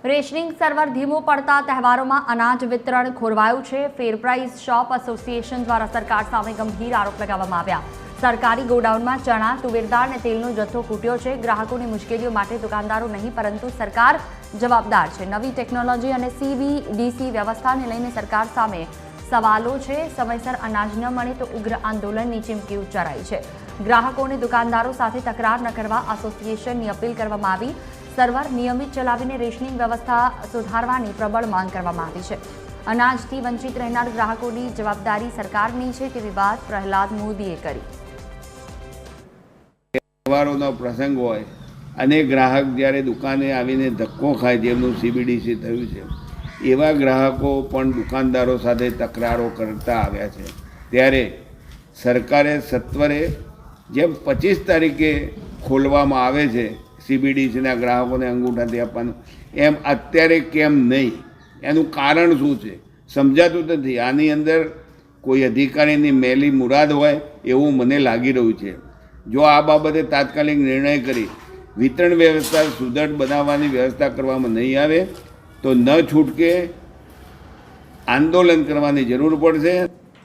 Rationing server ધીમું પડતા તહેવારોમાં અનાજ વિતરણ ખોરવાયું છે। ફેર પ્રાઇસ શોપ એસોસિએશન દ્વારા સરકાર સામે ગંભીર આરોપ લગાવવામાં આવ્યા। સરકારી ગોડાઉનમાં ચણા, તુવેર દાળ અને તેલનો જથ્થો ખૂટ્યો છે। ગ્રાહકોની મુશ્કેલીઓ માટે દુકાનદારો નહીં પરંતુ સરકાર જવાબદાર છે। નવી ટેકનોલોજી અને CBDC વ્યવસ્થાને લઈને સરકાર સામે સવાલો છે। સમયસર અનાજ ન મળે તો ઉગ્ર આંદોલનની ચીમકી ઉચ્ચારાઈ છે। ગ્રાહકોને દુકાનદારો સાથે તકરાર ન કરવા એસોસિએશનની અપીલ કરવામાં આવી। સર્વર નિયમિત ચલાવીને રેશનિંગ વ્યવસ્થા સુધારવાની પ્રબળ માંગ કરવામાં આવી છે। અનાજથી વંચિત રહેનાર ગ્રાહકોની જવાબદારી સરકારની છે તેવી વાત પ્રહલાદ મોદીએ કરી। તહેવારોનો પ્રસંગ હોય અને ગ્રાહક જ્યારે દુકાને આવીને ધક્કો ખાય, જેમનું CBDC થયું છે, એવા ગ્રાહકો પણ દુકાનદારો સાથે તકરારો કરતા આવ્યા છે। ત્યારે સરકારે સત્વરે જેમ 25 તારીખે ખોલવામાં આવે છે CBDCના ગ્રાહકોને અંગૂઠાથી આપવાનું, એમ અત્યારે કેમ નહીં? એનું કારણ શું છે સમજાતું નથી। આની અંદર કોઈ અધિકારીની મેલી મુરાદ હોય એવું મને લાગી રહ્યું છે। જો આ બાબતે તાત્કાલિક નિર્ણય કરી વિતરણ વ્યવસ્થા સુદૃઢ બનાવવાની વ્યવસ્થા કરવામાં નહીં આવે તો ન છૂટકે આંદોલન કરવાની જરૂર પડશે।